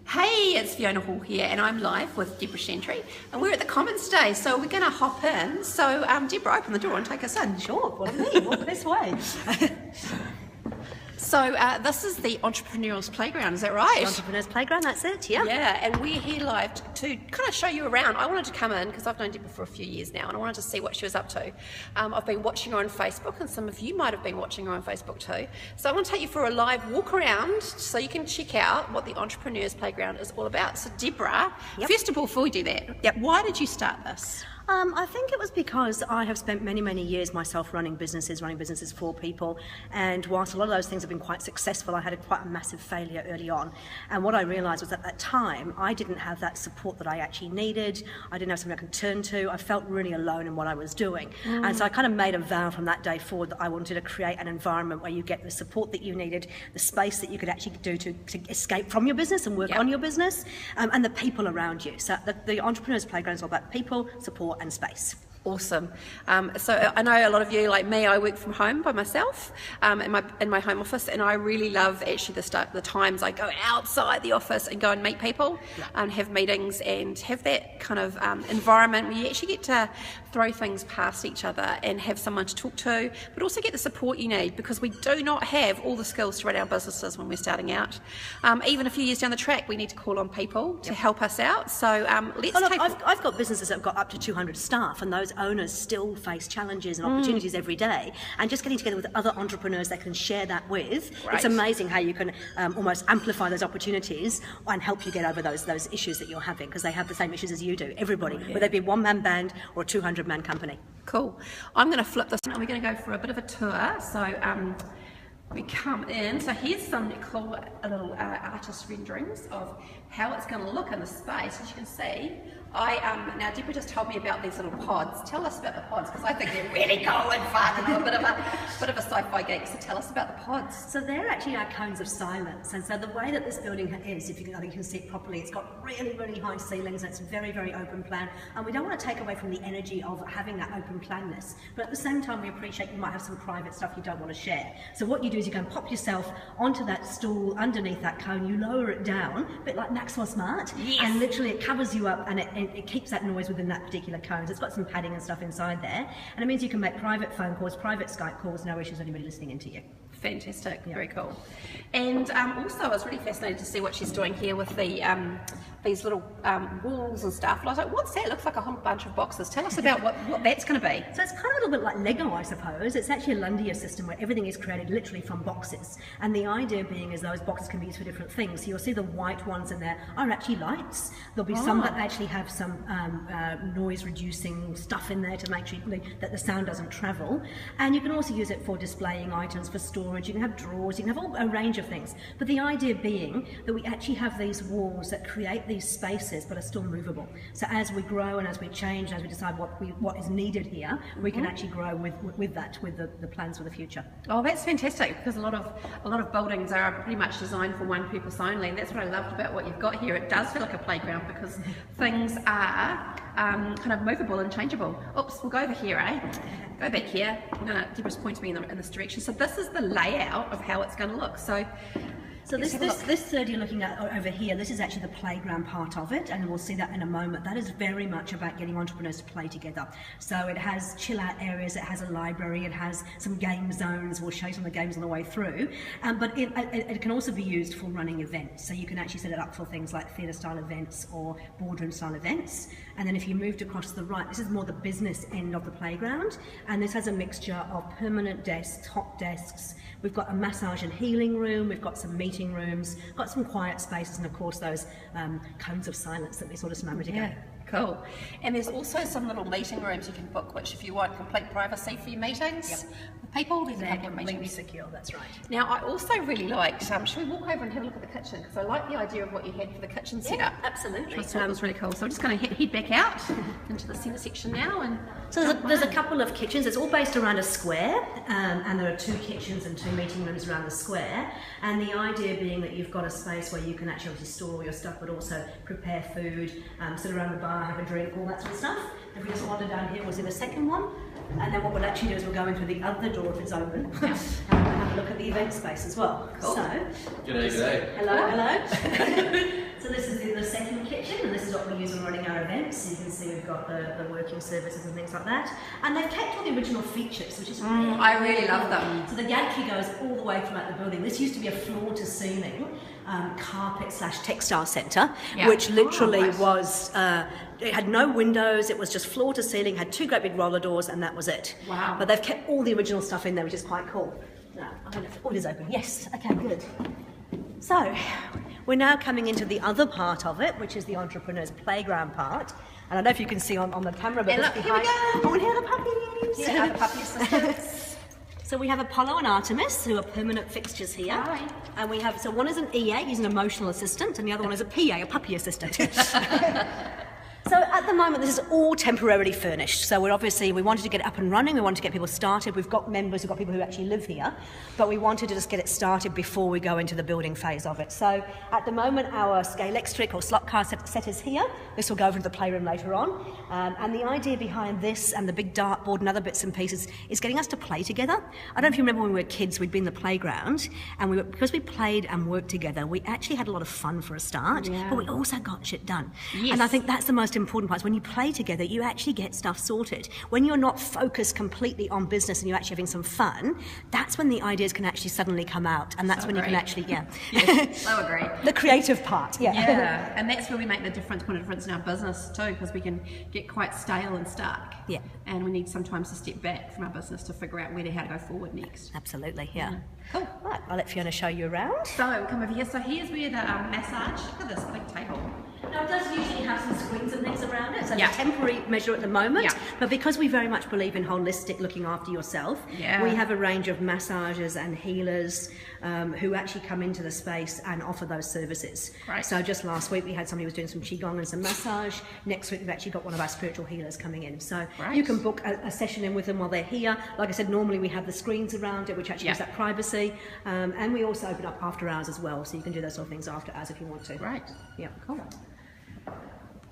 Hey, it's Fiona Hall here, and I'm live with Deborah Chantry, and we're at the Commons today, so we're going to hop in. So, Deborah, open the door and take us in. Sure, what do you mean? Walk this way. So, this is the Entrepreneurial's Playground, is that right? Entrepreneur's Playground, that's it, yeah. Yeah, and we're here live to kind of show you around. I wanted to come in because I've known Deborah for a few years now, and I wanted to see what she was up to. I've been watching her on Facebook, and some of you might have been watching her on Facebook too. So I want to take you for a live walk around so you can check out what the Entrepreneur's Playground is all about. So Deborah, first of all, before we do that, why did you start this? I think it was because I have spent many years myself running businesses for people, and whilst a lot of those things have been quite successful, I had quite a massive failure early on. And what I realised was at that time I didn't have that support that I actually needed. I didn't have something I could turn to. I felt really alone in what I was doing. And so I kind of made a vow from that day forward that I wanted to create an environment where you get the support that you needed, the space that you could actually do to escape from your business and work on your business, and the people around you. So the Entrepreneur's Playground is all about people, support and space. Awesome. So I know a lot of you, like me, I work from home by myself in my home office, and I really love actually the times I go outside the office and go and meet people and have meetings and have that kind of environment where you actually get to throw things past each other and have someone to talk to, but also get the support you need, because we do not have all the skills to run our businesses when we're starting out. Even a few years down the track, we need to call on people to help us out. So I've got businesses that have got up to 200 staff, and those owners still face challenges and opportunities every day, and just getting together with other entrepreneurs that can share that with, it's amazing how you can almost amplify those opportunities and help you get over those issues that you're having, because they have the same issues as you do, everybody, whether it be a one-man band or a 200-man company. Cool. I'm going to flip this and we're going to go for a bit of a tour. So we come in, so here's some cool little artist renderings of how it's going to look in the space. As you can see, now Deborah just told me about these little pods. Tell us about the pods, because I think they're really cool and fun, and I'm a bit of a sci-fi geek, so tell us about the pods. So they're actually our cones of silence, and so the way that this building is, I think you can see it properly, it's got really high ceilings, and it's very open plan, and we don't want to take away from the energy of having that open planness, but at the same time we appreciate you might have some private stuff you don't want to share. So what you do is you go and pop yourself onto that stool underneath that cone, you lower it down, a bit like Maxwell Smart, and literally it covers you up, and it keeps that noise within that particular cone. So it's got some padding and stuff inside there, and it means you can make private phone calls, private Skype calls, no issues anybody listening into you. Fantastic, very cool. And also I was really fascinated to see what she's doing here with the these little walls and stuff. And I was like, what's that? It looks like a whole bunch of boxes. Tell us about what that's going to be. So it's kind of a little bit like Lego, I suppose. It's actually a Lundia system where everything is created literally from boxes. And the idea being is those boxes can be used for different things. So you'll see the white ones in there are actually lights. There'll be some that actually have some noise reducing stuff in there to make sure that the sound doesn't travel. And you can also use it for displaying items, for storage. You can have drawers, you can have a range of things. But the idea being that we actually have these walls that create these spaces but are still movable. So as we grow and as we change, as we decide what is needed here, we can actually grow with the plans for the future. Oh, that's fantastic, because a lot of buildings are pretty much designed for one purpose only, and that's what I loved about what you've got here. It does feel like a playground because things are kind of movable and changeable. Oops, we'll go over here, Go back here. Deborah's pointing me in this direction. So this is the layout of how it's going to look. So this third you're looking at over here, this is actually the playground part of it, and we'll see that in a moment. That is very much about getting entrepreneurs to play together. So it has chill out areas, it has a library, it has some game zones. We'll show you some of the games on the way through. But it can also be used for running events. So you can actually set it up for things like theatre style events or boardroom style events. And then if you moved across to the right, this is more the business end of the playground. And this has a mixture of permanent desks, hot desks. We've got a massage and healing room, we've got some meeting rooms, got some quiet spaces, and of course those cones of silence that we sort of a moment ago. Yeah, cool. And there's also some little meeting rooms you can book, which if you want complete privacy for your meetings with people, there's a couple of meetings. Completely secure, that's right. Now I also really liked, should we walk over and have a look at the kitchen? Because I like the idea of what you had for the kitchen setup. Absolutely. I thought it was really cool. So I'm just going to head back out into the centre section now. And so there's a couple of kitchens. It's all based around a square, and there are 2 kitchens and 2 meeting rooms around the square. And the idea being that you've got a space where you can actually store all your stuff, but also prepare food, sit around the bar, have a drink, all that sort of stuff. If we just wander down here, we'll see the second one. And then what we'll actually do is we'll go in through the other door if it's open. And have a a look at the event space as well. Cool. So, G'day. hello. So this is the second kitchen, and this is what we use when running our events. So you can see we've got the working services and things like that. And they've kept all the original features, which is I really love them. So the gantry goes all the way throughout the building. This used to be a floor-to-ceiling carpet/textile centre, which literally was. It had no windows, it was just floor to ceiling, had 2 great big roller doors, and that was it. Wow. But they've kept all the original stuff in there, which is quite cool. Now, I don't know if it is open. Yes, okay, good. So, we're now coming into the other part of it, which is the entrepreneur's playground part. And I don't know if you can see on the camera, but Hey, look, here we go. Oh, and here are the puppies. Yeah, the puppy assistants. So we have Apollo and Artemis, who are permanent fixtures here. Hi. And we have, so one is an EA, he's an emotional assistant, and the other one is a PA, a puppy assistant. So at the moment, this is all temporarily furnished. So we wanted to get it up and running. We wanted to get people started. We've got members, we've got people who actually live here, but we wanted to just get it started before we go into the building phase of it. So at the moment, our Scalextric or slot car set is here. This will go over to the playroom later on. And the idea behind this and the big dartboard and other bits and pieces is getting us to play together. I don't know if you remember when we were kids, we'd be in the playground, and because we played and worked together, we actually had a lot of fun for a start, but we also got shit done. Yes. And I think that's the most important part. When you play together, you actually get stuff sorted. When you're not focused completely on business and you're actually having some fun, that's when the ideas can actually suddenly come out, and that's when you can actually, Yes, so agree. the creative part, Yeah, and that's where we make the difference, put a difference in our business too, because we can get quite stale and stuck. Yeah. And we need sometimes to step back from our business to figure out how to go forward next. Absolutely, yeah. Cool. Right, I'll let Fiona show you around. So come over here. So here's where the massage. Look at this big table. Now it does usually have some screens and things around it, so Yeah. it's a temporary measure at the moment, Yeah. but because we very much believe in holistic looking after yourself, Yeah. we have a range of massagers and healers who actually come into the space and offer those services. Right. So just last week we had somebody who was doing some qigong and some massage. Next week we've actually got one of our spiritual healers coming in. So Right. you can book a session in with them while they're here. Like I said, normally we have the screens around it, which actually gives that privacy, and we also open up after hours as well, so you can do those sort of things after hours if you want to. Right. Yeah. Cool.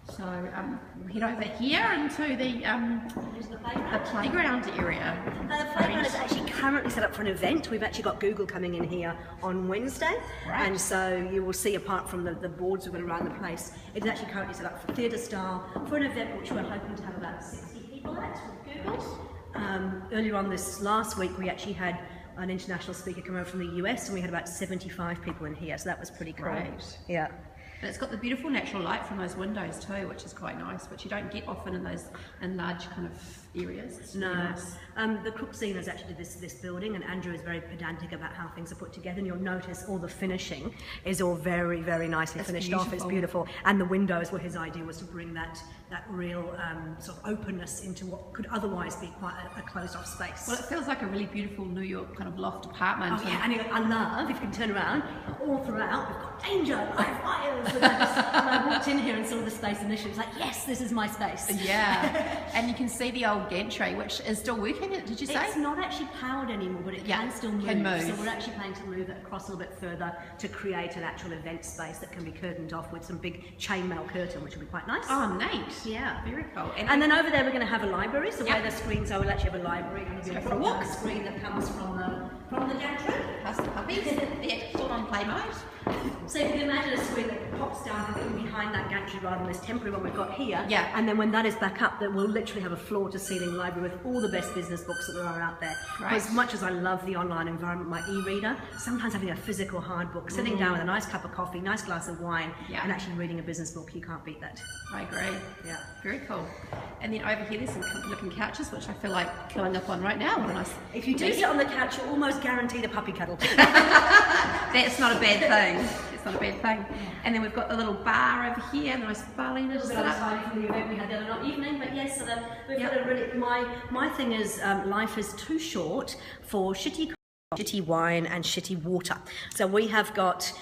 So head over here into the playground area. The playground is actually currently set up for an event. We've actually got Google coming in here on Wednesday, Right. and so you will see, apart from the boards we've got around the place, it's actually currently set up for theatre style for an event which we're hoping to have about 60 people at with Google. Earlier on this last week, we actually had an international speaker come over from the US, and we had about 75 people in here, so that was pretty cool. Right. Yeah. And it's got the beautiful natural light from those windows too, which is quite nice, which you don't get often in large kind of areas. It's really nice. The Crookzine has actually did this building, and Andrew is very pedantic about how things are put together, and you'll notice all the finishing is all very, very nicely finished off. It's beautiful. And the windows were his idea, was to bring that real sort of openness into what could otherwise be quite a closed off space. Well, it feels like a really beautiful New York kind of loft apartment. Oh yeah, and I love, if you can turn around, all throughout, we've got danger, live fires. And I walked in here and saw the space initially, it was like, yes, this is my space. Yeah, and you can see the old gantry, which is still working, did you say? It's not actually powered anymore, but it can still move. Can move. So we're actually planning to move it across a little bit further to create an actual event space that can be curtained off with some big chainmail curtain, which will be quite nice. Oh, neat. Yeah. Very cool. And then over there we're going to have a library, so where the screens are, we'll actually have a library. And go for a walk. Screen that comes from the gantry. Plus the puppies, the full-on play mode. So you can imagine a screen that pops down behind that gantry rather than this temporary one we've got here. Yeah. And then when that is back up, then we'll literally have a floor-to-ceiling library with all the best business books that there are out there. Right. As much as I love the online environment, my e-reader, sometimes having a physical hard book, sitting down with a nice cup of coffee, nice glass of wine, and actually reading a business book, you can't beat that. I agree. Yeah. Very cool. And then over here there's some comfy looking couches, which I feel like curling up on right now. What a nice. If you do sit on the couch, you're almost guaranteed a puppy cuddle. That's not a bad thing. It's not a bad thing. And then we've got a little bar over here, nice bar leaner to sit up. From the event we had the other evening, but yes, so we've got a really. My thing is, life is too short for shitty wine and shitty water. So we have got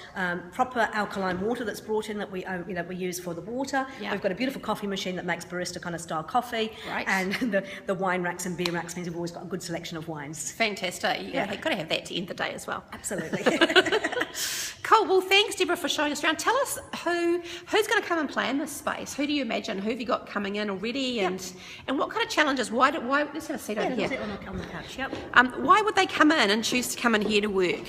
proper alkaline water that's brought in that we use for the water. Yeah. We've got a beautiful coffee machine that makes barista kind of style coffee. Right. And the wine racks and beer racks means we've always got a good selection of wines. Fantastic. You've got to have that to end the day as well. Absolutely. Cool. Well, thanks, Deborah, for showing us around. Tell us who's going to come and play in this space. Who do you imagine? Who have you got coming in already? And what kind of challenges? Why? Let's have a seat over here. Sit on the couch. Yep. Why would they come in and choose to come in here to work?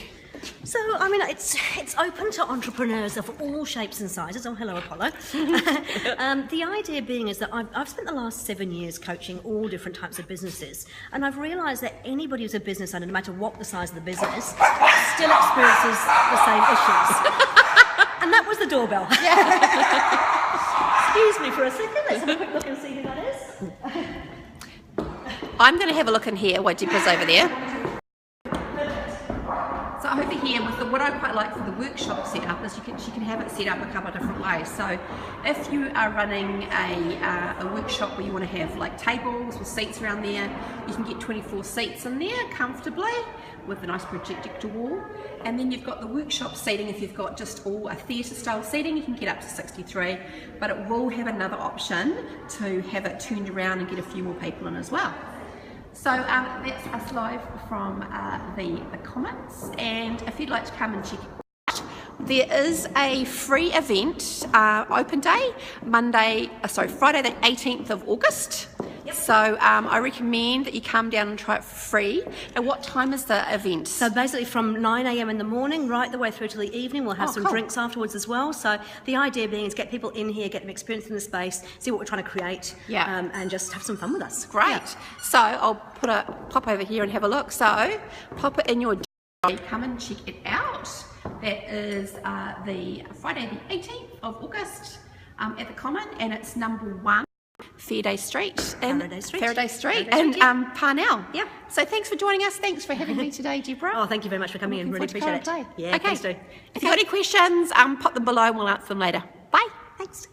So, I mean, it's open to entrepreneurs of all shapes and sizes. Oh, hello, Apollo. The idea being is that I've spent the last 7 years coaching all different types of businesses, and I've realised that anybody who's a business owner, no matter what the size of the business, still experiences the same issues. And that was the doorbell. Excuse me for a second. Let's have a quick look and see who that is. I'm going to have a look in here while Deborah's over there. So over here, with what I quite like for the workshop setup is she can have it set up a couple of different ways. So if you are running a workshop where you want to have like tables with seats around there, you can get 24 seats in there comfortably with a nice projector wall. And then you've got the workshop seating. If you've got just all a theatre style seating, you can get up to 63, but it will have another option to have it turned around and get a few more people in as well. So that's us live from the Commons, and if you'd like to come and check it out, there is a free event, open day, Friday the 18th of August. Yep. So I recommend that you come down and try it for free. And what time is the event? So basically from 9 a.m. in the morning right the way through to the evening. We'll have some drinks afterwards as well. So the idea being is get people in here, get them experience in the space, see what we're trying to create, and just have some fun with us. Great. Yeah. So I'll pop over here and have a look. So pop it in your diary, come and check it out. That is the Friday the 18th of August at the Common, and it's number 1. Faraday Street and Parnell. Yeah. So thanks for joining us. Thanks for having me today, Deborah. Oh, thank you very much for coming in. Really appreciate it. Day. Yeah, okay. please do. If you've got any questions, pop them below and we'll answer them later. Bye. Thanks.